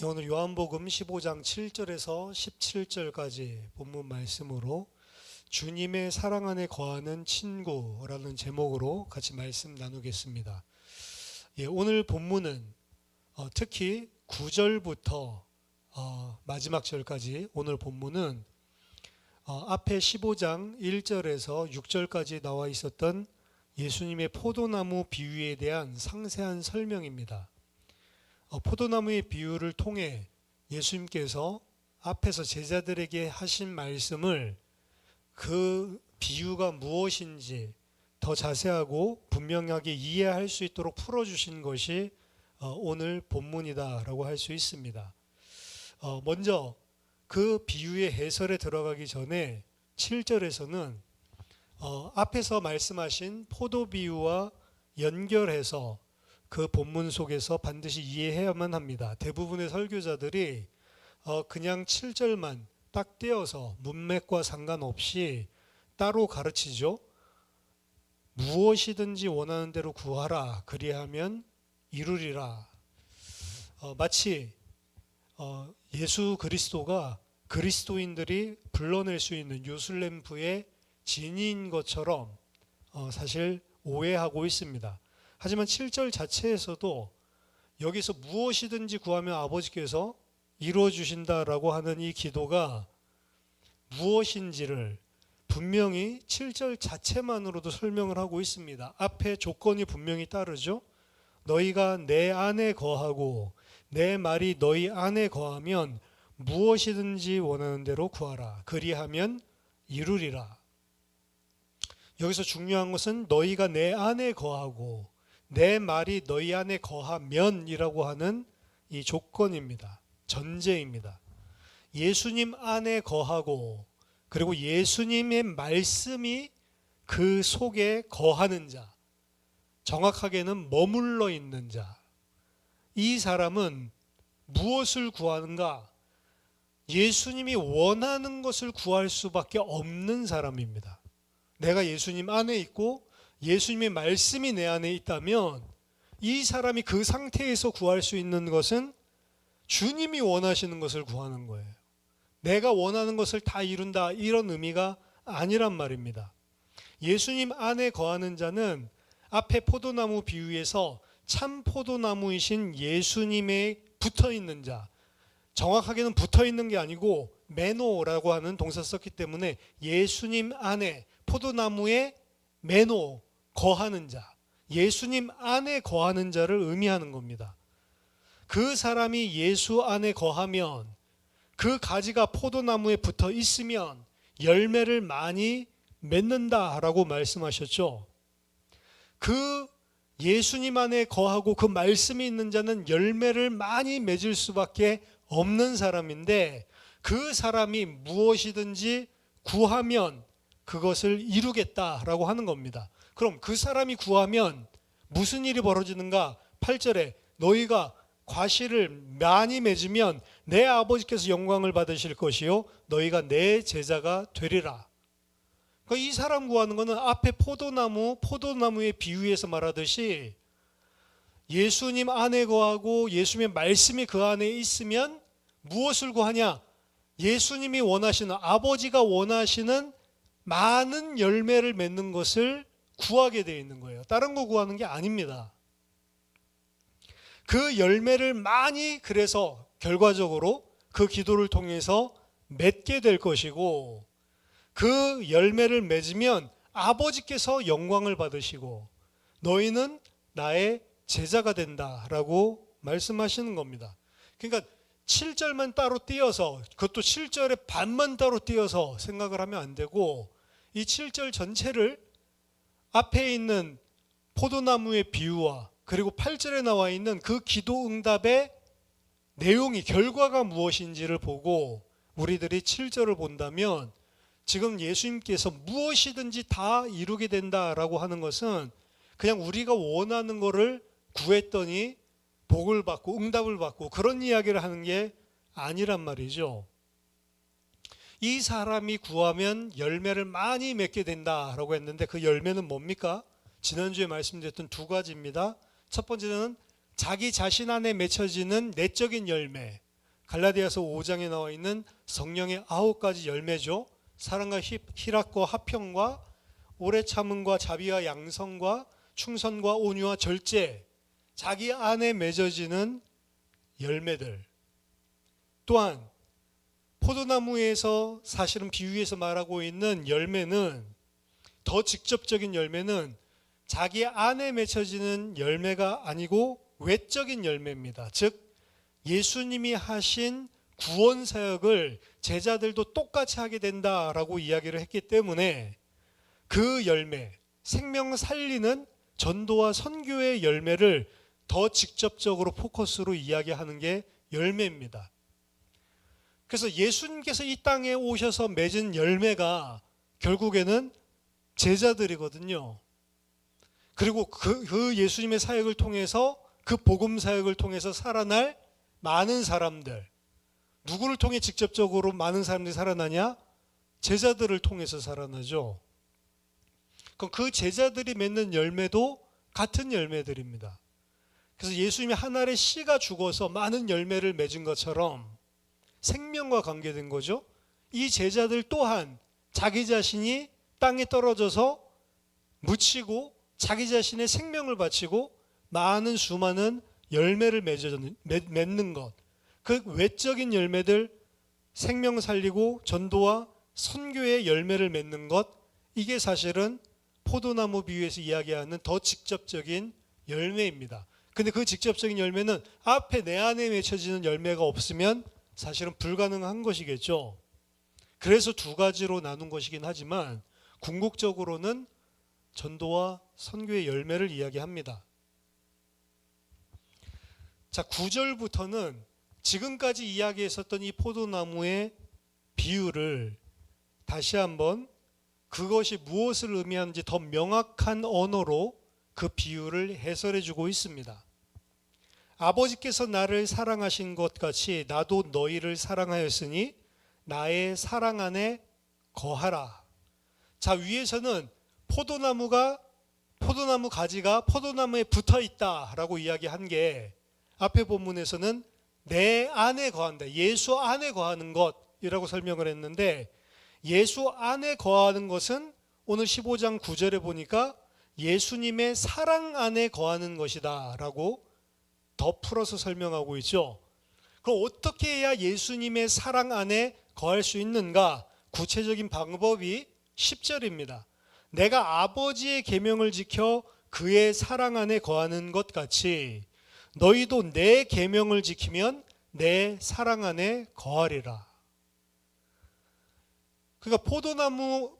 오늘 요한복음 15장 7절에서 17절까지 본문 말씀으로 주님의 사랑 안에 거하는 친구라는 제목으로 같이 말씀 나누겠습니다. 오늘 본문은 특히 9절부터 마지막 절까지 오늘 본문은 앞에 15장 1절에서 6절까지 나와 있었던 예수님의 포도나무 비유에 대한 상세한 설명입니다. 포도나무의 비유를 통해 예수님께서 앞에서 제자들에게 하신 말씀을 그 비유가 무엇인지 더 자세하고 분명하게 이해할 수 있도록 풀어주신 것이 오늘 본문이다라고 할 수 있습니다. 먼저 그 비유의 해설에 들어가기 전에 7절에서는 앞에서 말씀하신 포도 비유와 연결해서 그 본문 속에서 반드시 이해해야만 합니다. 대부분의 설교자들이 그냥 7절만 딱 떼어서 문맥과 상관없이 따로 가르치죠. 무엇이든지 원하는 대로 구하라 그리하면 이루리라. 마치 예수 그리스도가 그리스도인들이 불러낼 수 있는 요술램프의 진인 것처럼 사실 오해하고 있습니다. 하지만 7절 자체에서도 여기서 무엇이든지 구하면 아버지께서 이루어 주신다라고 하는 이 기도가 무엇인지를 분명히 7절 자체만으로도 설명을 하고 있습니다. 앞에 조건이 분명히 따르죠. 너희가 내 안에 거하고 내 말이 너희 안에 거하면 무엇이든지 원하는 대로 구하라. 그리하면 이루리라. 여기서 중요한 것은 너희가 내 안에 거하고 내 말이 너희 안에 거하면이라고 하는 이 조건입니다. 전제입니다. 예수님 안에 거하고 그리고 예수님의 말씀이 그 속에 거하는 자, 정확하게는 머물러 있는 자, 이 사람은 무엇을 구하는가? 예수님이 원하는 것을 구할 수밖에 없는 사람입니다. 내가 예수님 안에 있고 예수님의 말씀이 내 안에 있다면 이 사람이 그 상태에서 구할 수 있는 것은 주님이 원하시는 것을 구하는 거예요. 내가 원하는 것을 다 이룬다 이런 의미가 아니란 말입니다. 예수님 안에 거하는 자는 앞에 포도나무 비유에서 참 포도나무이신 예수님에 붙어 있는 자, 정확하게는 붙어 있는 게 아니고 메노라고 하는 동사 썼기 때문에 예수님 안에 포도나무에 메노 거하는 자, 예수님 안에 거하는 자를 의미하는 겁니다. 그 사람이 예수 안에 거하면 그 가지가 포도나무에 붙어 있으면 열매를 많이 맺는다라고 말씀하셨죠. 그 예수님 안에 거하고 그 말씀이 있는 자는 열매를 많이 맺을 수밖에 없는 사람인데 그 사람이 무엇이든지 구하면 그것을 이루겠다라고 하는 겁니다. 그럼 그 사람이 구하면 무슨 일이 벌어지는가? 8절에 너희가 과실을 많이 맺으면 내 아버지께서 영광을 받으실 것이요 너희가 내 제자가 되리라. 그러니까 이 사람 구하는 것은 앞에 포도나무의 비유에서 말하듯이 예수님 안에 거하고 예수님의 말씀이 그 안에 있으면 무엇을 구하냐? 예수님이 원하시는, 아버지가 원하시는 많은 열매를 맺는 것을 구하게 되어 있는 거예요. 다른 거 구하는 게 아닙니다. 그 열매를 많이 그래서 결과적으로 그 기도를 통해서 맺게 될 것이고 그 열매를 맺으면 아버지께서 영광을 받으시고 너희는 나의 제자가 된다라고 말씀하시는 겁니다. 그러니까 7절만 따로 띄어서 그것도 7절의 반만 따로 띄어서 생각을 하면 안 되고 이 7절 전체를 앞에 있는 포도나무의 비유와 그리고 8절에 나와 있는 그 기도 응답의 내용이 결과가 무엇인지를 보고 우리들이 7절을 본다면 지금 예수님께서 무엇이든지 다 이루게 된다라고 하는 것은 그냥 우리가 원하는 거를 구했더니 복을 받고 응답을 받고 그런 이야기를 하는 게 아니란 말이죠. 이 사람이 구하면 열매를 많이 맺게 된다라고 했는데 그 열매는 뭡니까? 지난주에 말씀드렸던 두 가지입니다. 첫 번째는 자기 자신 안에 맺혀지는 내적인 열매, 갈라디아서 5장에 나와 있는 성령의 9가지 열매죠. 사랑과 희락과 화평과 오래 참음과 자비와 양성과 충성과 온유와 절제, 자기 안에 맺어지는 열매들. 또한 포도나무에서 사실은 비유에서 말하고 있는 열매는, 더 직접적인 열매는 자기 안에 맺혀지는 열매가 아니고 외적인 열매입니다. 즉 예수님이 하신 구원 사역을 제자들도 똑같이 하게 된다라고 이야기를 했기 때문에 그 열매, 생명 살리는 전도와 선교의 열매를 더 직접적으로 포커스로 이야기하는 게 열매입니다. 그래서 예수님께서 이 땅에 오셔서 맺은 열매가 결국에는 제자들이거든요. 그리고 그 예수님의 사역을 통해서, 그 복음 사역을 통해서 살아날 많은 사람들, 누구를 통해 직접적으로 많은 사람들이 살아나냐? 제자들을 통해서 살아나죠. 그럼 그 제자들이 맺는 열매도 같은 열매들입니다. 그래서 예수님이 한 알의 씨가 죽어서 많은 열매를 맺은 것처럼 생명과 관계된 거죠. 이 제자들 또한 자기 자신이 땅에 떨어져서 묻히고 자기 자신의 생명을 바치고 많은 수많은 열매를 맺는 것, 그 외적인 열매들, 생명 살리고 전도와 선교의 열매를 맺는 것, 이게 사실은 포도나무 비유에서 이야기하는 더 직접적인 열매입니다. 근데 그 직접적인 열매는 앞에 내 안에 맺혀지는 열매가 없으면 사실은 불가능한 것이겠죠. 그래서 두 가지로 나눈 것이긴 하지만 궁극적으로는 전도와 선교의 열매를 이야기합니다. 자, 9절부터는 지금까지 이야기했었던 이 포도나무의 비유를 다시 한번 그것이 무엇을 의미하는지 더 명확한 언어로 그 비유를 해설해 주고 있습니다. 아버지께서 나를 사랑하신 것 같이 나도 너희를 사랑하였으니 나의 사랑 안에 거하라. 자, 위에서는 포도나무 가지가 포도나무에 붙어 있다라고 이야기한 게 앞에 본문에서는 내 안에 거한다, 예수 안에 거하는 것이라고 설명을 했는데, 예수 안에 거하는 것은 오늘 15장 9절에 보니까 예수님의 사랑 안에 거하는 것이다 라고 더 풀어서 설명하고 있죠. 그럼 어떻게 해야 예수님의 사랑 안에 거할 수 있는가? 구체적인 방법이 10절입니다. 내가 아버지의 계명을 지켜 그의 사랑 안에 거하는 것 같이 너희도 내 계명을 지키면 내 사랑 안에 거하리라. 그러니까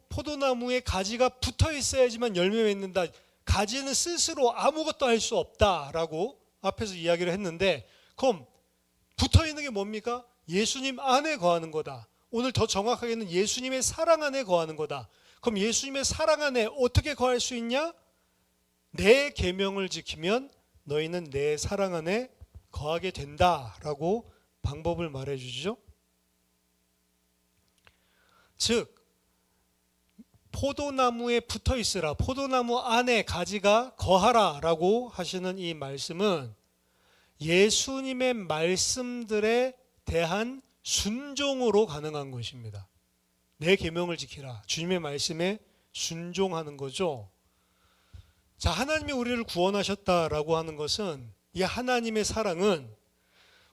포도나무에 가지가 붙어 있어야지만 열매 맺는다. 가지는 스스로 아무것도 할 수 없다라고 앞에서 이야기를 했는데, 그럼 붙어 있는 게 뭡니까? 예수님 안에 거하는 거다. 오늘 더 정확하게는 예수님의 사랑 안에 거하는 거다. 그럼 예수님의 사랑 안에 어떻게 거할 수 있냐? 내 계명을 지키면 너희는 내 사랑 안에 거하게 된다라고 방법을 말해 주시죠. 즉 포도나무에 붙어 있으라, 포도나무 안에 가지가 거하라 라고 하시는 이 말씀은 예수님의 말씀들에 대한 순종으로 가능한 것입니다. 내 계명을 지키라, 주님의 말씀에 순종하는 거죠. 자, 하나님이 우리를 구원하셨다라고 하는 것은, 이 하나님의 사랑은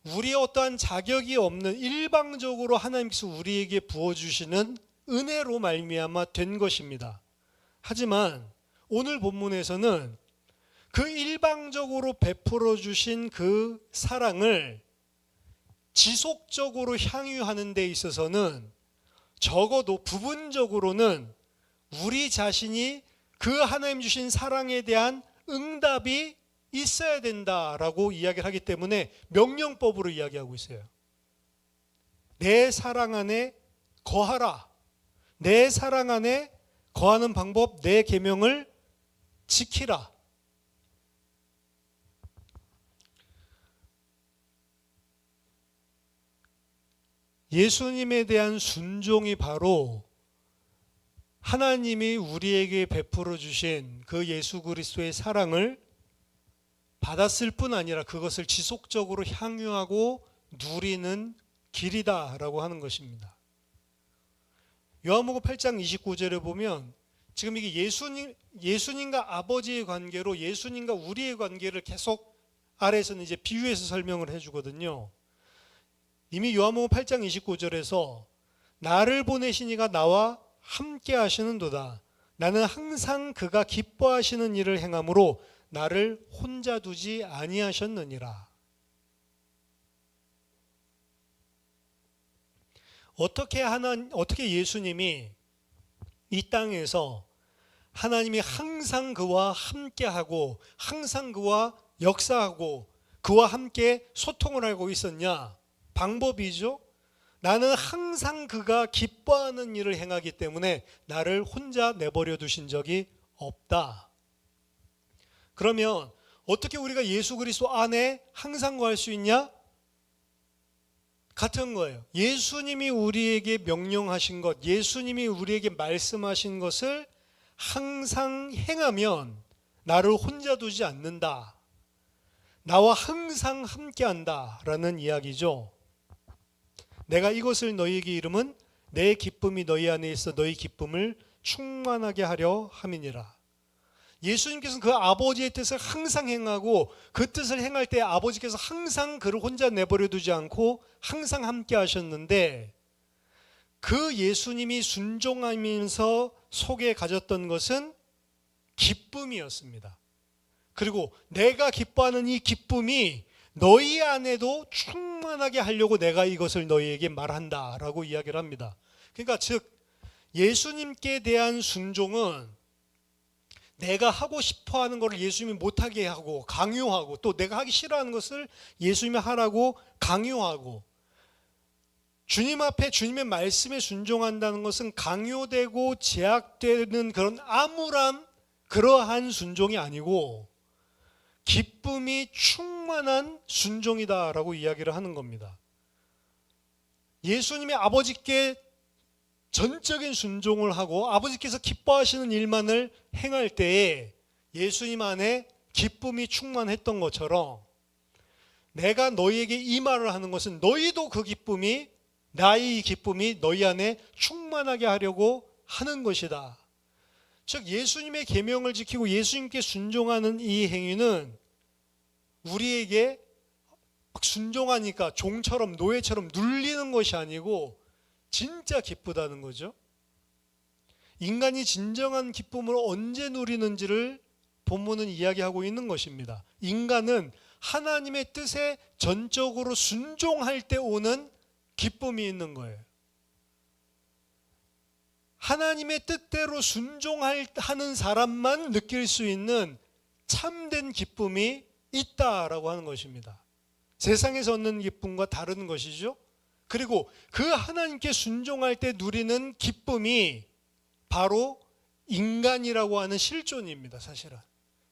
우리의 어떠한 자격이 없는 일방적으로 하나님께서 우리에게 부어주시는 은혜로 말미암아 된 것입니다. 하지만 오늘 본문에서는 그 일방적으로 베풀어 주신 그 사랑을 지속적으로 향유하는 데 있어서는 적어도 부분적으로는 우리 자신이 그 하나님 주신 사랑에 대한 응답이 있어야 된다라고 이야기를 하기 때문에 명령법으로 이야기하고 있어요. 내 사랑 안에 거하라. 내 사랑 안에 거하는 방법, 내 계명을 지키라. 예수님에 대한 순종이 바로 하나님이 우리에게 베풀어 주신 그 예수 그리스도의 사랑을 받았을 뿐 아니라 그것을 지속적으로 향유하고 누리는 길이다라고 하는 것입니다. 요한복음 8장 29절에 보면 지금 이게 예수님과 아버지의 관계로 예수님과 우리의 관계를 계속 아래에서는 이제 비유해서 설명을 해주거든요. 이미 요한복음 8장 29절에서 나를 보내신 이가 나와 함께 하시는도다. 나는 항상 그가 기뻐하시는 일을 행함으로 나를 혼자 두지 아니하셨느니라. 어떻게 예수님이 이 땅에서 하나님이 항상 그와 함께하고 항상 그와 역사하고 그와 함께 소통을 하고 있었냐? 방법이죠. 나는 항상 그가 기뻐하는 일을 행하기 때문에 나를 혼자 내버려 두신 적이 없다. 그러면 어떻게 우리가 예수 그리스도 안에 항상 거할 수 있냐? 같은 거예요. 예수님이 우리에게 명령하신 것, 예수님이 우리에게 말씀하신 것을 항상 행하면 나를 혼자 두지 않는다. 나와 항상 함께한다 라는 이야기죠. 내가 이것을 너희에게 이름은 내 기쁨이 너희 안에 있어 너희 기쁨을 충만하게 하려 함이니라. 예수님께서는 그 아버지의 뜻을 항상 행하고 그 뜻을 행할 때 아버지께서 항상 그를 혼자 내버려 두지 않고 항상 함께 하셨는데, 그 예수님이 순종하면서 속에 가졌던 것은 기쁨이었습니다. 그리고 내가 기뻐하는 이 기쁨이 너희 안에도 충만하게 하려고 내가 이것을 너희에게 말한다 라고 이야기를 합니다. 그러니까 즉 예수님께 대한 순종은 내가 하고 싶어 하는 것을 예수님이 못하게 하고 강요하고, 또 내가 하기 싫어하는 것을 예수님이 하라고 강요하고, 주님 앞에 주님의 말씀에 순종한다는 것은 강요되고 제약되는 그런 암울한 그러한 순종이 아니고 기쁨이 충만한 순종이다라고 이야기를 하는 겁니다. 예수님이 아버지께 전적인 순종을 하고 아버지께서 기뻐하시는 일만을 행할 때에 예수님 안에 기쁨이 충만했던 것처럼, 내가 너희에게 이 말을 하는 것은 너희도 그 기쁨이, 나의 기쁨이 너희 안에 충만하게 하려고 하는 것이다. 즉 예수님의 계명을 지키고 예수님께 순종하는 이 행위는 우리에게 막 순종하니까 종처럼 노예처럼 눌리는 것이 아니고 진짜 기쁘다는 거죠. 인간이 진정한 기쁨을 언제 누리는지를 본문은 이야기하고 있는 것입니다. 인간은 하나님의 뜻에 전적으로 순종할 때 오는 기쁨이 있는 거예요. 하나님의 뜻대로 순종하는 사람만 느낄 수 있는 참된 기쁨이 있다라고 하는 것입니다. 세상에서 얻는 기쁨과 다른 것이죠. 그리고 그 하나님께 순종할 때 누리는 기쁨이 바로 인간이라고 하는 실존입니다. 사실은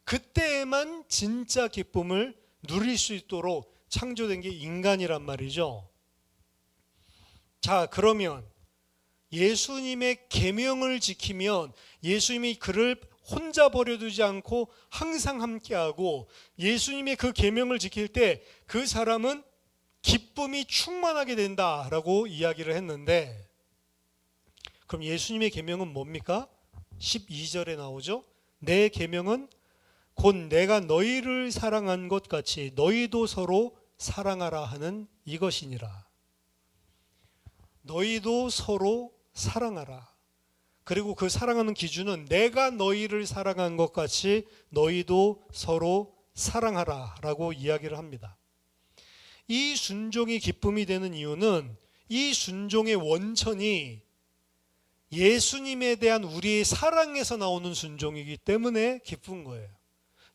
그때에만 진짜 기쁨을 누릴 수 있도록 창조된 게 인간이란 말이죠. 자, 그러면 예수님의 계명을 지키면 예수님이 그를 혼자 버려두지 않고 항상 함께하고, 예수님의 그 계명을 지킬 때 그 사람은 기쁨이 충만하게 된다라고 이야기를 했는데, 그럼 예수님의 계명은 뭡니까? 12절에 나오죠. 내 계명은 곧 내가 너희를 사랑한 것 같이 너희도 서로 사랑하라 하는 이것이니라. 너희도 서로 사랑하라. 그리고 그 사랑하는 기준은 내가 너희를 사랑한 것 같이 너희도 서로 사랑하라 라고 이야기를 합니다. 이 순종이 기쁨이 되는 이유는 이 순종의 원천이 예수님에 대한 우리의 사랑에서 나오는 순종이기 때문에 기쁜 거예요.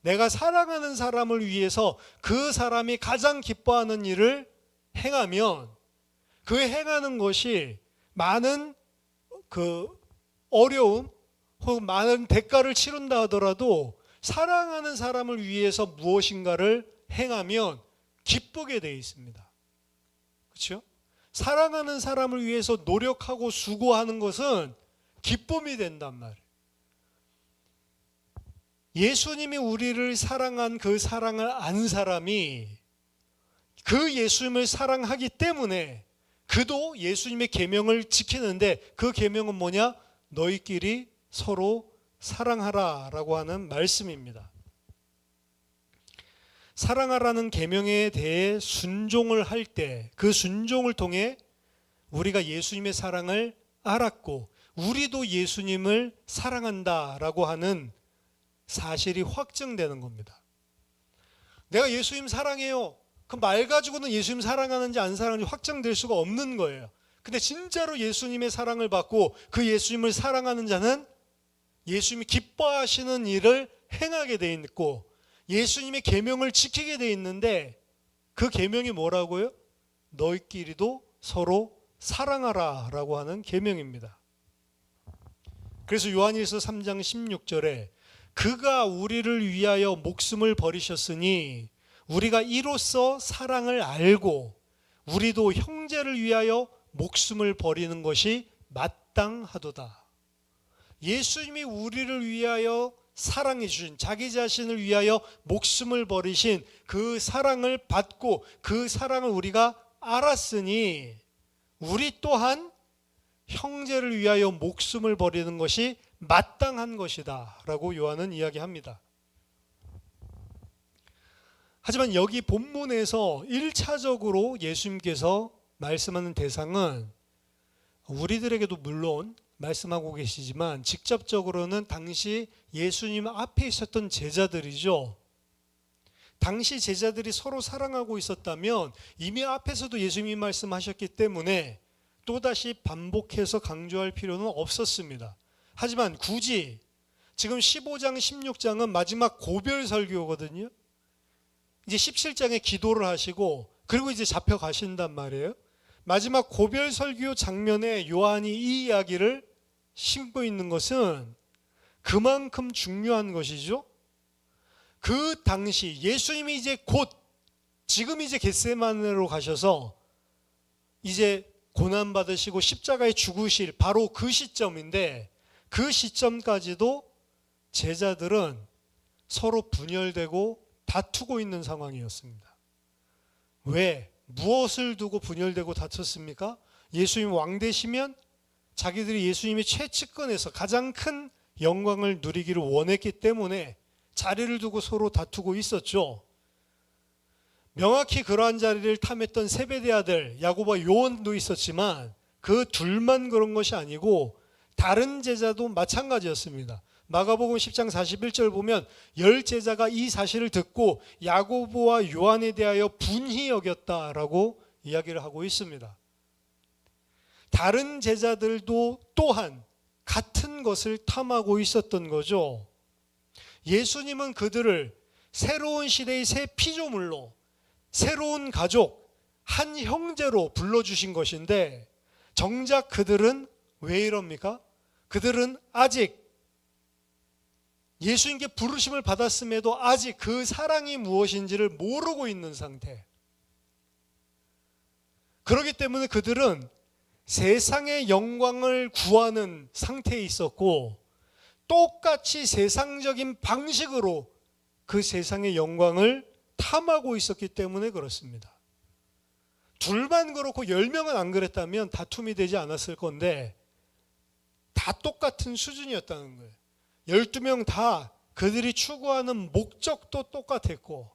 내가 사랑하는 사람을 위해서 그 사람이 가장 기뻐하는 일을 행하면 그 행하는 것이 많은 그 어려움 혹은 많은 대가를 치른다 하더라도 사랑하는 사람을 위해서 무엇인가를 행하면 기쁘게 되어 있습니다. 그렇죠? 사랑하는 사람을 위해서 노력하고 수고하는 것은 기쁨이 된단 말이에요. 예수님이 우리를 사랑한 그 사랑을 안 사람이 그 예수님을 사랑하기 때문에 그도 예수님의 계명을 지키는데 그 계명은 뭐냐? 너희끼리 서로 사랑하라라고 하는 말씀입니다. 사랑하라는 계명에 대해 순종을 할 때 그 순종을 통해 우리가 예수님의 사랑을 알았고 우리도 예수님을 사랑한다라고 하는 사실이 확증되는 겁니다. 내가 예수님 사랑해요. 그 말 가지고는 예수님 사랑하는지 안 사랑하는지 확정될 수가 없는 거예요. 근데 진짜로 예수님의 사랑을 받고 그 예수님을 사랑하는 자는 예수님이 기뻐하시는 일을 행하게 돼 있고 예수님의 계명을 지키게 돼 있는데 그 계명이 뭐라고요? 너희끼리도 서로 사랑하라 라고 하는 계명입니다. 그래서 요한일서 3장 16절에 그가 우리를 위하여 목숨을 버리셨으니 우리가 이로써 사랑을 알고 우리도 형제를 위하여 목숨을 버리는 것이 마땅하도다. 예수님이 우리를 위하여 사랑해 주신 자기 자신을 위하여 목숨을 버리신 그 사랑을 받고 그 사랑을 우리가 알았으니 우리 또한 형제를 위하여 목숨을 버리는 것이 마땅한 것이다 라고 요한은 이야기합니다. 하지만 여기 본문에서 1차적으로 예수님께서 말씀하는 대상은 우리들에게도 물론 말씀하고 계시지만 직접적으로는 당시 예수님 앞에 있었던 제자들이죠. 당시 제자들이 서로 사랑하고 있었다면 이미 앞에서도 예수님이 말씀하셨기 때문에 또다시 반복해서 강조할 필요는 없었습니다. 하지만 굳이 지금 15장 16장은 마지막 고별 설교거든요. 이제 17장에 기도를 하시고 그리고 이제 잡혀가신단 말이에요. 마지막 고별 설교 장면에 요한이 이 이야기를 심고 있는 것은 그만큼 중요한 것이죠. 그 당시 예수님이 이제 곧 지금 이제 겟세마네로 가셔서 이제 고난받으시고 십자가에 죽으실 바로 그 시점인데 그 시점까지도 제자들은 서로 분열되고 다투고 있는 상황이었습니다. 왜? 무엇을 두고 분열되고 다퉜습니까? 예수님 왕 되시면 자기들이 예수님의 최측근에서 가장 큰 영광을 누리기를 원했기 때문에 자리를 두고 서로 다투고 있었죠. 명확히 그러한 자리를 탐했던 세베대 아들 야고보와 요한도 있었지만 그 둘만 그런 것이 아니고 다른 제자도 마찬가지였습니다. 마가복음 10장 41절 보면 10제자가 이 사실을 듣고 야고보와 요한에 대하여 분히 여겼다라고 이야기를 하고 있습니다. 다른 제자들도 또한 같은 것을 탐하고 있었던 거죠. 예수님은 그들을 새로운 시대의 새 피조물로 새로운 가족, 한 형제로 불러주신 것인데 정작 그들은 왜 이럽니까? 그들은 아직 예수님께 부르심을 받았음에도 아직 그 사랑이 무엇인지를 모르고 있는 상태. 그렇기 때문에 그들은 세상의 영광을 구하는 상태에 있었고 똑같이 세상적인 방식으로 그 세상의 영광을 탐하고 있었기 때문에 그렇습니다. 둘만 그렇고 10명은 안 그랬다면 다툼이 되지 않았을 건데 다 똑같은 수준이었다는 거예요. 12명 다 그들이 추구하는 목적도 똑같았고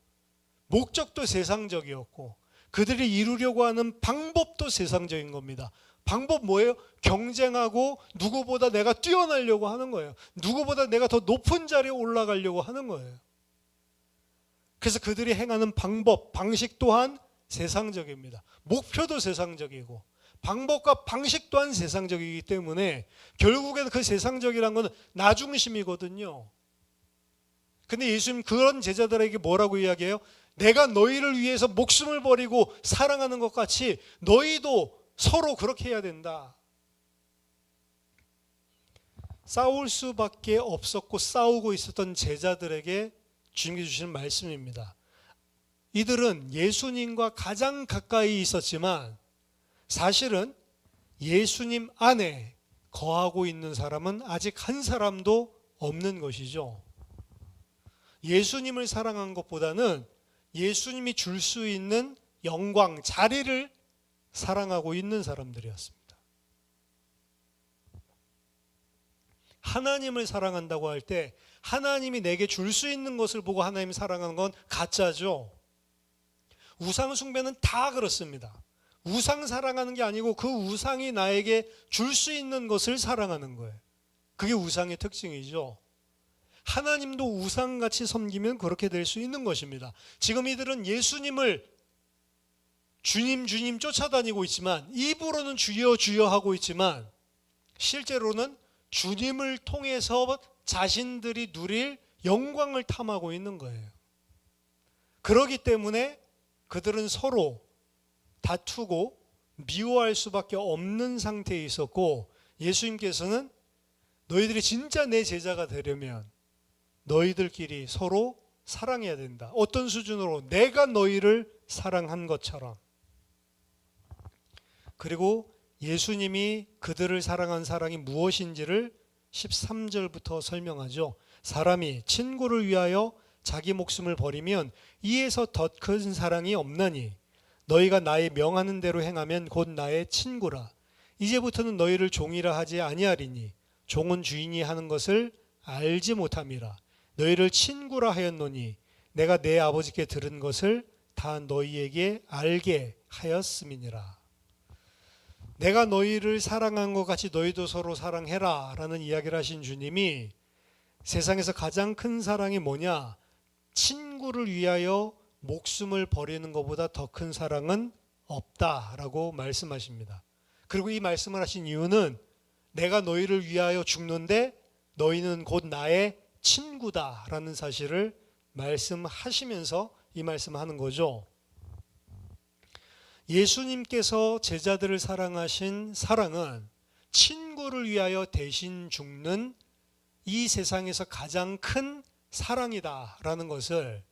목적도 세상적이었고 그들이 이루려고 하는 방법도 세상적인 겁니다. 방법 뭐예요? 경쟁하고 누구보다 내가 뛰어나려고 하는 거예요. 누구보다 내가 더 높은 자리에 올라가려고 하는 거예요. 그래서 그들이 행하는 방법, 방식 또한 세상적입니다. 목표도 세상적이고 방법과 방식 또한 세상적이기 때문에 결국에는 그 세상적이라는 것은 나중심이거든요. 근데 예수님 그런 제자들에게 뭐라고 이야기해요? 내가 너희를 위해서 목숨을 버리고 사랑하는 것 같이 너희도 서로 그렇게 해야 된다. 싸울 수밖에 없었고 싸우고 있었던 제자들에게 주님께서 주시는 말씀입니다. 이들은 예수님과 가장 가까이 있었지만 사실은 예수님 안에 거하고 있는 사람은 아직 한 사람도 없는 것이죠. 예수님을 사랑한 것보다는 예수님이 줄 수 있는 영광, 자리를 사랑하고 있는 사람들이었습니다. 하나님을 사랑한다고 할 때 하나님이 내게 줄 수 있는 것을 보고 하나님을 사랑하는 건 가짜죠. 우상 숭배는 다 그렇습니다. 우상 사랑하는 게 아니고 그 우상이 나에게 줄 수 있는 것을 사랑하는 거예요. 그게 우상의 특징이죠. 하나님도 우상같이 섬기면 그렇게 될 수 있는 것입니다. 지금 이들은 예수님을 주님 주님 쫓아다니고 있지만, 입으로는 주여 주여 하고 있지만 실제로는 주님을 통해서 자신들이 누릴 영광을 탐하고 있는 거예요. 그렇기 때문에 그들은 서로 다투고 미워할 수밖에 없는 상태에 있었고, 예수님께서는 너희들이 진짜 내 제자가 되려면 너희들끼리 서로 사랑해야 된다. 어떤 수준으로? 내가 너희를 사랑한 것처럼. 그리고 예수님이 그들을 사랑한 사랑이 무엇인지를 13절부터 설명하죠. 사람이 친구를 위하여 자기 목숨을 버리면 이에서 더 큰 사랑이 없나니 너희가 나의 명하는 대로 행하면 곧 나의 친구라. 이제부터는 너희를 종이라 하지 아니하리니 종은 주인이 하는 것을 알지 못함이라. 너희를 친구라 하였노니 내가 내 아버지께 들은 것을 다 너희에게 알게 하였음이니라. 내가 너희를 사랑한 것 같이 너희도 서로 사랑해라 라는 이야기를 하신 주님이 세상에서 가장 큰 사랑이 뭐냐? 친구를 위하여 목숨을 버리는 것보다 더 큰 사랑은 없다라고 말씀하십니다. 그리고 이 말씀을 하신 이유는 내가 너희를 위하여 죽는데 너희는 곧 나의 친구다라는 사실을 말씀하시면서 이 말씀하는 거죠. 예수님께서 제자들을 사랑하신 사랑은 친구를 위하여 대신 죽는 이 세상에서 가장 큰 사랑이다라는 것을,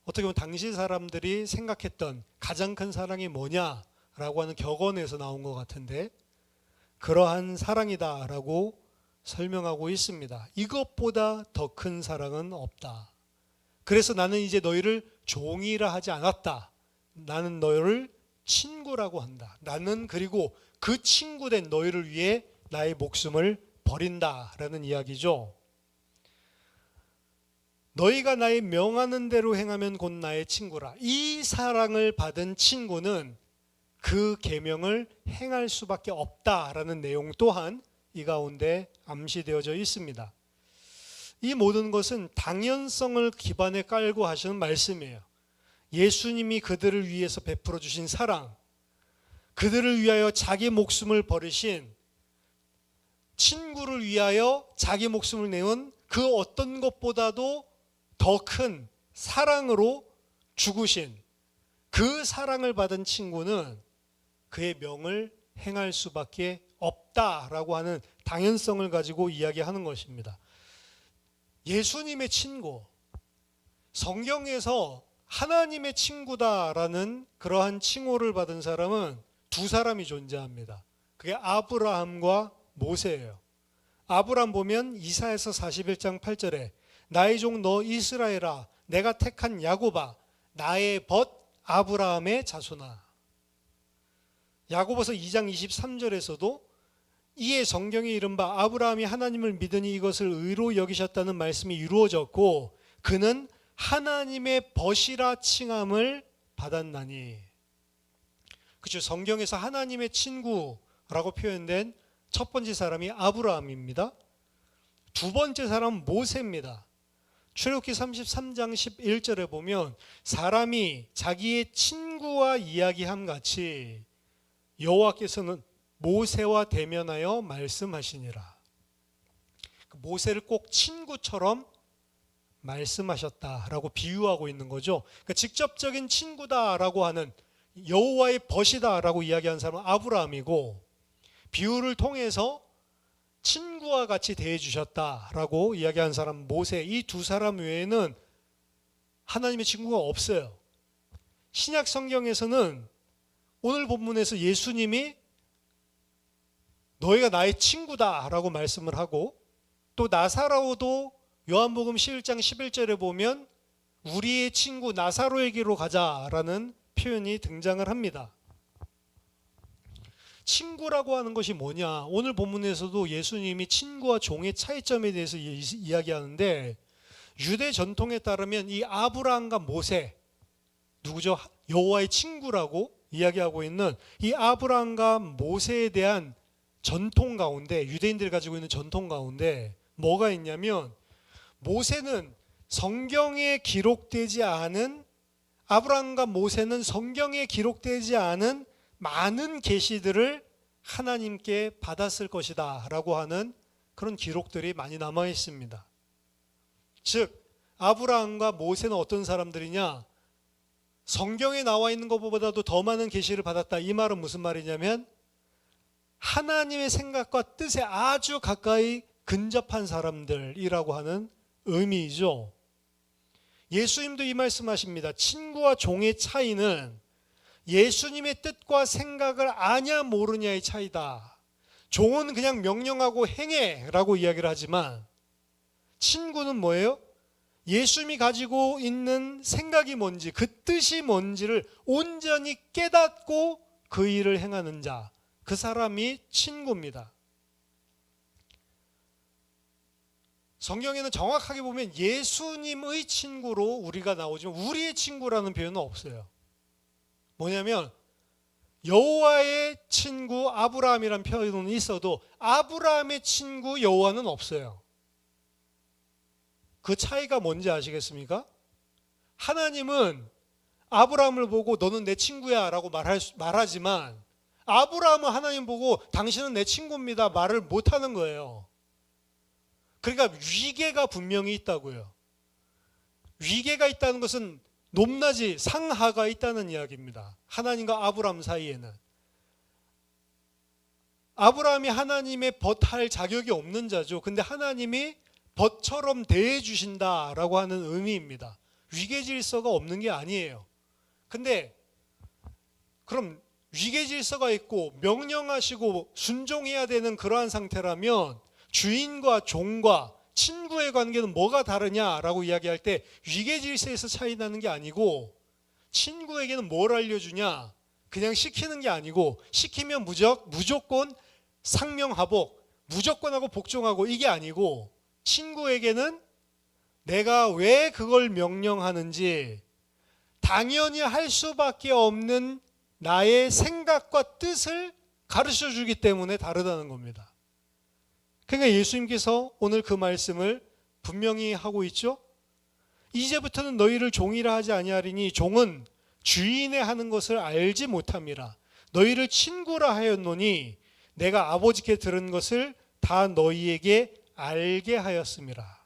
어떻게 보면 당시 사람들이 생각했던 가장 큰 사랑이 뭐냐라고 하는 격언에서 나온 것 같은데, 그러한 사랑이다라고 설명하고 있습니다. 이것보다 더 큰 사랑은 없다. 그래서 나는 이제 너희를 종이라 하지 않았다. 나는 너희를 친구라고 한다. 나는 그리고 그 친구된 너희를 위해 나의 목숨을 버린다라는 이야기죠. 너희가 나의 명하는 대로 행하면 곧 나의 친구라. 이 사랑을 받은 친구는 그 계명을 행할 수밖에 없다라는 내용 또한 이 가운데 암시되어져 있습니다. 이 모든 것은 당연성을 기반에 깔고 하시는 말씀이에요. 예수님이 그들을 위해서 베풀어 주신 사랑, 그들을 위하여 자기 목숨을 버리신, 친구를 위하여 자기 목숨을 내온 그 어떤 것보다도 더 큰 사랑으로 죽으신 그 사랑을 받은 친구는 그의 명을 행할 수밖에 없다라고 하는 당연성을 가지고 이야기하는 것입니다. 예수님의 친구, 성경에서 하나님의 친구다라는 그러한 칭호를 받은 사람은 두 사람이 존재합니다. 그게 아브라함과 모세예요. 아브라함 보면 이사야서 41장 8절에 나의 종 너 이스라엘아, 내가 택한 야곱아, 나의 벗 아브라함의 자손아. 야고보서 2장 23절에서도 이에 성경에 이른바 아브라함이 하나님을 믿으니 이것을 의로 여기셨다는 말씀이 이루어졌고 그는 하나님의 벗이라 칭함을 받았나니. 그렇죠. 성경에서 하나님의 친구라고 표현된 첫 번째 사람이 아브라함입니다. 두 번째 사람은 모세입니다. 출애굽기 33장 11절에 보면 사람이 자기의 친구와 이야기함 같이 여호와께서는 모세와 대면하여 말씀하시니라. 모세를 꼭 친구처럼 말씀하셨다라고 비유하고 있는 거죠. 그러니까 직접적인 친구다라고 하는, 여호와의 벗이다라고 이야기하는 사람은 아브라함이고, 비유를 통해서 친구와 같이 대해 주셨다라고 이야기하는 사람 모세, 이 두 사람 외에는 하나님의 친구가 없어요. 신약 성경에서는 오늘 본문에서 예수님이 너희가 나의 친구다라고 말씀을 하고, 또 나사로도 요한복음 11장 11절에 보면 우리의 친구 나사로에게로 가자라는 표현이 등장을 합니다. 친구라고 하는 것이 뭐냐? 오늘 본문에서도 예수님이 친구와 종의 차이점에 대해서 이야기하는데, 유대 전통에 따르면 이 아브라함과 모세, 누구죠? 여호와의 친구라고 이야기하고 있는 이 아브라함과 모세에 대한 전통 가운데, 유대인들이 가지고 있는 전통 가운데 뭐가 있냐면, 모세는 성경에 기록되지 않은, 아브라함과 모세는 성경에 기록되지 않은 많은 계시들을 하나님께 받았을 것이다 라고 하는 그런 기록들이 많이 남아 있습니다. 즉 아브라함과 모세는 어떤 사람들이냐? 성경에 나와 있는 것보다도 더 많은 계시를 받았다. 이 말은 무슨 말이냐면, 하나님의 생각과 뜻에 아주 가까이 근접한 사람들이라고 하는 의미이죠. 예수님도 이 말씀하십니다. 친구와 종의 차이는 예수님의 뜻과 생각을 아냐 모르냐의 차이다. 종은 그냥 명령하고 행해라고 이야기를 하지만, 친구는 뭐예요? 예수님이 가지고 있는 생각이 뭔지, 그 뜻이 뭔지를 온전히 깨닫고 그 일을 행하는 자, 그 사람이 친구입니다. 성경에는 정확하게 보면 예수님의 친구로 우리가 나오지만 우리의 친구라는 표현은 없어요. 뭐냐면 여호와의 친구 아브라함이라는 표현은 있어도 아브라함의 친구 여호와는 없어요. 그 차이가 뭔지 아시겠습니까? 하나님은 아브라함을 보고 너는 내 친구야 라고 말하지만, 아브라함은 하나님 보고 당신은 내 친구입니다 말을 못하는 거예요. 그러니까 위계가 분명히 있다고요. 위계가 있다는 것은 높낮이 상하가 있다는 이야기입니다. 하나님과 아브라함 사이에는. 아브라함이 하나님의 벗할 자격이 없는 자죠. 근데 하나님이 벗처럼 대해 주신다라고 하는 의미입니다. 위계 질서가 없는 게 아니에요. 근데 그럼 위계 질서가 있고 명령하시고 순종해야 되는 그러한 상태라면 주인과 종과 친구의 관계는 뭐가 다르냐라고 이야기할 때 위계 질서에서 차이 나는 게 아니고, 친구에게는 뭘 알려주냐? 그냥 시키는 게 아니고, 시키면 무조건 상명하복, 무조건 하고 복종하고 이게 아니고, 친구에게는 내가 왜 그걸 명령하는지 당연히 할 수밖에 없는 나의 생각과 뜻을 가르쳐 주기 때문에 다르다는 겁니다. 그러니까 예수님께서 오늘 그 말씀을 분명히 하고 있죠. 이제부터는 너희를 종이라 하지 아니하리니 종은 주인의 하는 것을 알지 못함이라. 너희를 친구라 하였노니 내가 아버지께 들은 것을 다 너희에게 알게 하였음이라.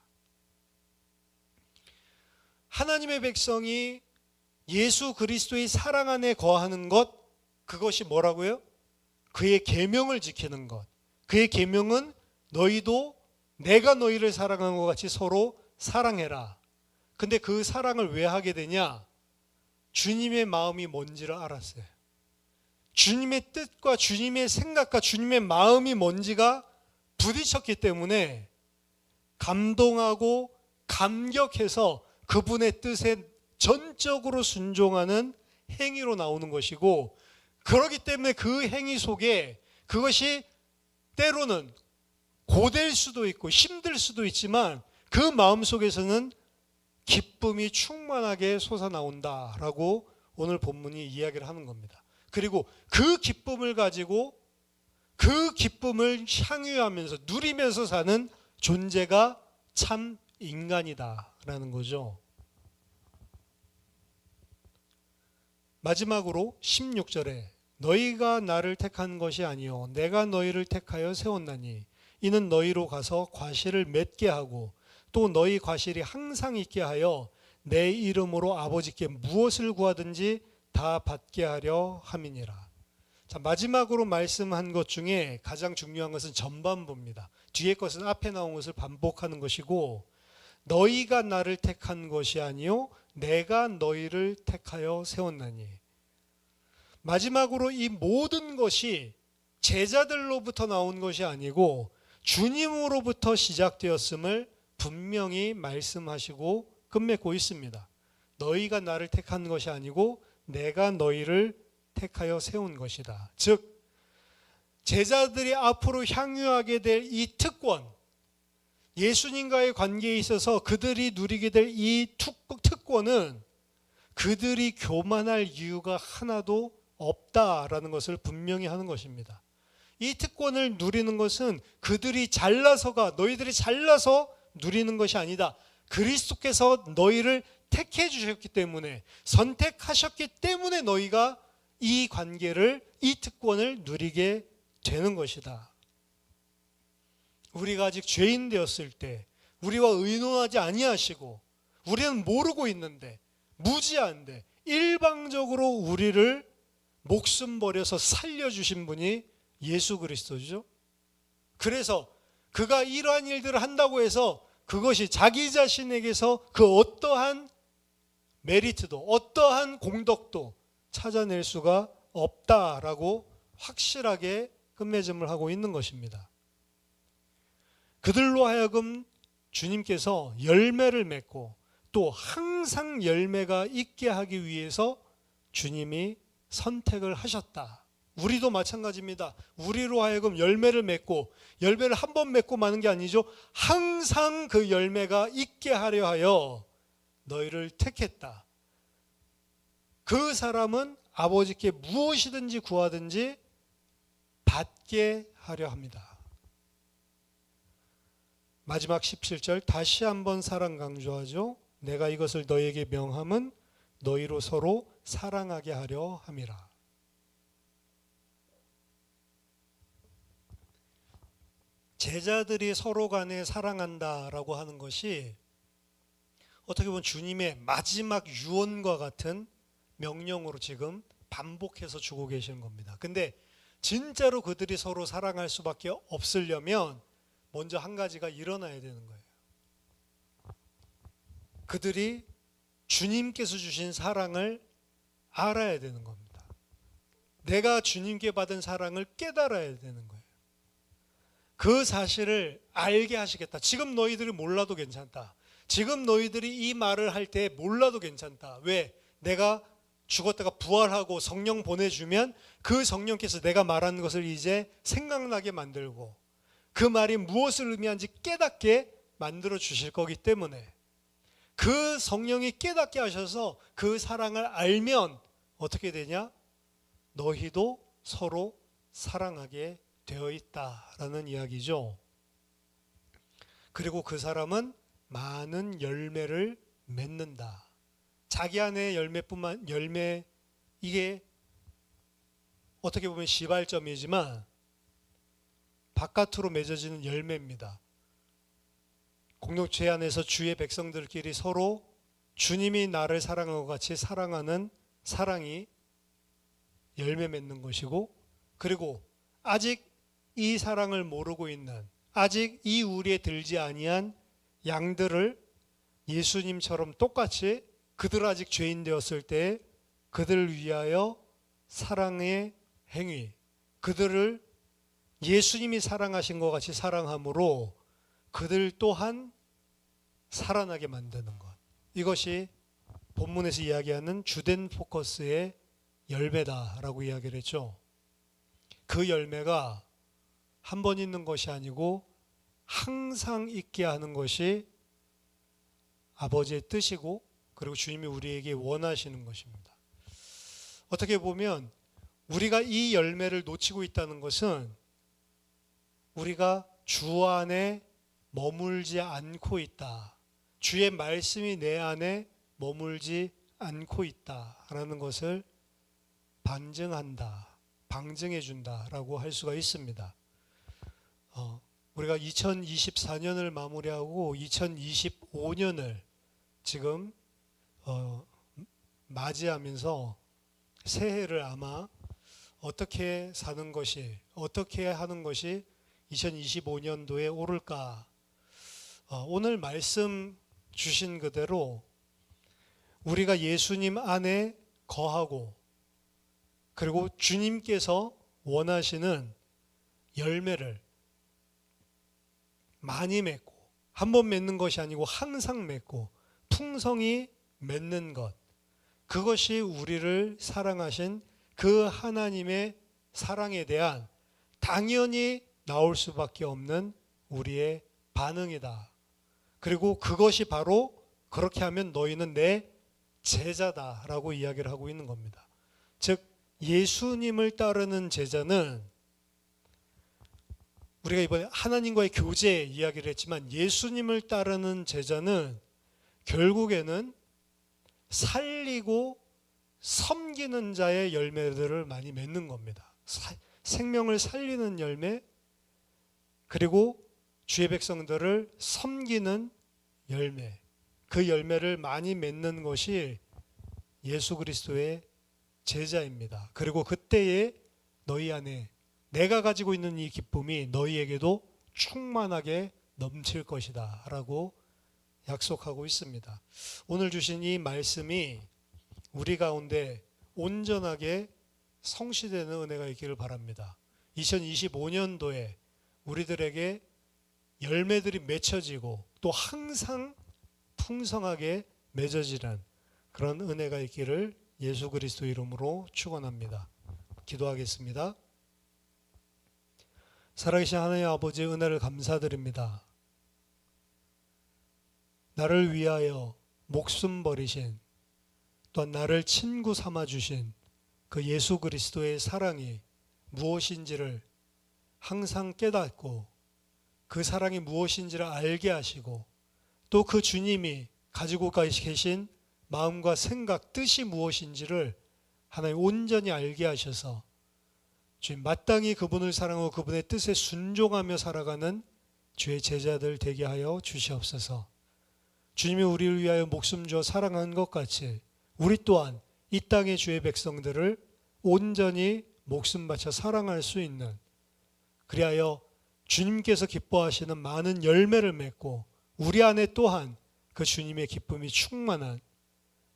하나님의 백성이 예수 그리스도의 사랑 안에 거하는 것, 그것이 뭐라고요? 그의 계명을 지키는 것. 그의 계명은 너희도 내가 너희를 사랑한 것 같이 서로 사랑해라. 근데 그 사랑을 왜 하게 되냐? 주님의 마음이 뭔지를 알았어요. 주님의 뜻과 주님의 생각과 주님의 마음이 뭔지가 부딪혔기 때문에 감동하고 감격해서 그분의 뜻에 전적으로 순종하는 행위로 나오는 것이고, 그렇기 때문에 그 행위 속에 그것이 때로는 고될 수도 있고 힘들 수도 있지만 그 마음 속에서는 기쁨이 충만하게 솟아나온다라고 오늘 본문이 이야기를 하는 겁니다. 그리고 그 기쁨을 가지고 그 기쁨을 향유하면서 누리면서 사는 존재가 참 인간이다라는 거죠. 마지막으로 16절에 너희가 나를 택한 것이 아니요 내가 너희를 택하여 세웠나니 이는 너희로 가서 과실을 맺게 하고 또 너희 과실이 항상 있게 하여 내 이름으로 아버지께 무엇을 구하든지 다 받게 하려 함이니라. 자, 마지막으로 말씀한 것 중에 가장 중요한 것은 전반부입니다. 뒤에 것은 앞에 나온 것을 반복하는 것이고, 너희가 나를 택한 것이 아니요 내가 너희를 택하여 세웠나니. 마지막으로 이 모든 것이 제자들로부터 나온 것이 아니고 주님으로부터 시작되었음을 분명히 말씀하시고 끝맺고 있습니다. 너희가 나를 택한 것이 아니고 내가 너희를 택하여 세운 것이다. 즉 제자들이 앞으로 향유하게 될 이 특권, 예수님과의 관계에 있어서 그들이 누리게 될 이 특권은 그들이 교만할 이유가 하나도 없다라는 것을 분명히 하는 것입니다. 이 특권을 누리는 것은 그들이 잘나서가, 너희들이 잘나서 누리는 것이 아니다. 그리스도께서 너희를 택해 주셨기 때문에, 선택하셨기 때문에 너희가 이 관계를, 이 특권을 누리게 되는 것이다. 우리가 아직 죄인 되었을 때, 우리와 의논하지 아니하시고 우리는 모르고 있는데, 무지한데 일방적으로 우리를 목숨 버려서 살려주신 분이 예수 그리스도죠. 그래서 그가 이러한 일들을 한다고 해서 그것이 자기 자신에게서 그 어떠한 메리트도, 어떠한 공덕도 찾아낼 수가 없다라고 확실하게 끝맺음을 하고 있는 것입니다. 그들로 하여금 주님께서 열매를 맺고 또 항상 열매가 있게 하기 위해서 주님이 선택을 하셨다. 우리도 마찬가지입니다. 우리로 하여금 열매를 맺고, 열매를 한 번 맺고 마는 게 아니죠. 항상 그 열매가 있게 하려 하여 너희를 택했다. 그 사람은 아버지께 무엇이든지 구하든지 받게 하려 합니다. 마지막 17절 다시 한번 사랑 강조하죠. 내가 이것을 너희에게 명함은 너희로 서로 사랑하게 하려 함이라. 제자들이 서로 간에 사랑한다라고 하는 것이 어떻게 보면 주님의 마지막 유언과 같은 명령으로 지금 반복해서 주고 계시는 겁니다. 근데 진짜로 그들이 서로 사랑할 수밖에 없으려면 먼저 한 가지가 일어나야 되는 거예요. 그들이 주님께서 주신 사랑을 알아야 되는 겁니다. 내가 주님께 받은 사랑을 깨달아야 되는 거예요. 그 사실을 알게 하시겠다. 지금 너희들이 몰라도 괜찮다. 지금 너희들이 이 말을 할 때 몰라도 괜찮다. 왜? 내가 죽었다가 부활하고 성령 보내주면 그 성령께서 내가 말하는 것을 이제 생각나게 만들고 그 말이 무엇을 의미하는지 깨닫게 만들어 주실 거기 때문에 그 성령이 깨닫게 하셔서 그 사랑을 알면 어떻게 되냐? 너희도 서로 사랑하게 되어 있다라는 이야기죠. 그리고 그 사람은 많은 열매를 맺는다. 자기 안에 열매, 이게 어떻게 보면 시발점이지만 바깥으로 맺어지는 열매입니다. 공동체 안에서 주의 백성들끼리 서로 주님이 나를 사랑한 것 같이 사랑하는 사랑이 열매 맺는 것이고, 그리고 아직 이 사랑을 모르고 있는, 아직 이 우리에 들지 아니한 양들을 예수님처럼 똑같이 그들 아직 죄인 되었을 때 그들을 위하여 사랑의 행위, 그들을 예수님이 사랑하신 것 같이 사랑함으로 그들 또한 살아나게 만드는 것. 이것이 본문에서 이야기하는 주된 포커스의 열매다라고 이야기를 했죠. 그 열매가 한 번 있는 것이 아니고 항상 있게 하는 것이 아버지의 뜻이고, 그리고 주님이 우리에게 원하시는 것입니다. 어떻게 보면 우리가 이 열매를 놓치고 있다는 것은 우리가 주 안에 머물지 않고 있다. 주의 말씀이 내 안에 머물지 않고 있다라는 것을 반증한다, 방증해 준다라고 할 수가 있습니다. 우리가 2024년을 마무리하고 2025년을 지금 맞이하면서 새해를 아마 어떻게 사는 것이, 어떻게 하는 것이 2025년도에 옳을까? 오늘 말씀 주신 그대로 우리가 예수님 안에 거하고, 그리고 주님께서 원하시는 열매를 많이 맺고, 한 번 맺는 것이 아니고 항상 맺고 풍성히 맺는 것, 그것이 우리를 사랑하신 그 하나님의 사랑에 대한 당연히 나올 수밖에 없는 우리의 반응이다. 그리고 그것이 바로 그렇게 하면 너희는 내 제자다라고 이야기를 하고 있는 겁니다. 즉 예수님을 따르는 제자는, 우리가 이번에 하나님과의 교제 이야기를 했지만, 예수님을 따르는 제자는 결국에는 살리고 섬기는 자의 열매들을 많이 맺는 겁니다. 생명을 살리는 열매, 그리고 주의 백성들을 섬기는 열매, 그 열매를 많이 맺는 것이 예수 그리스도의 제자입니다. 그리고 그때에 너희 안에 내가 가지고 있는 이 기쁨이 너희에게도 충만하게 넘칠 것이다 라고 약속하고 있습니다. 오늘 주신 이 말씀이 우리 가운데 온전하게 성취되는 은혜가 있기를 바랍니다. 2025년도에 우리들에게 열매들이 맺혀지고 또 항상 풍성하게 맺어지는 그런 은혜가 있기를 예수 그리스도 이름으로 축원합니다. 기도하겠습니다. 살아계신 하나님 아버지의 은혜를 감사드립니다. 나를 위하여 목숨 버리신, 또한 나를 친구 삼아 주신 그 예수 그리스도의 사랑이 무엇인지를 항상 깨닫고, 그 사랑이 무엇인지를 알게 하시고, 또 그 주님이 가지고 계신 마음과 생각, 뜻이 무엇인지를 하나님 온전히 알게 하셔서 주님 마땅히 그분을 사랑하고 그분의 뜻에 순종하며 살아가는 주의 제자들 되게 하여 주시옵소서. 주님이 우리를 위하여 목숨 주어 사랑한 것 같이 우리 또한 이 땅의 주의 백성들을 온전히 목숨 바쳐 사랑할 수 있는, 그리하여 주님께서 기뻐하시는 많은 열매를 맺고 우리 안에 또한 그 주님의 기쁨이 충만한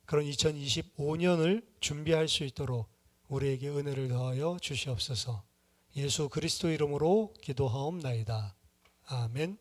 그런 2025년을 준비할 수 있도록 우리에게 은혜를 더하여 주시옵소서. 예수 그리스도 이름으로 기도하옵나이다. 아멘.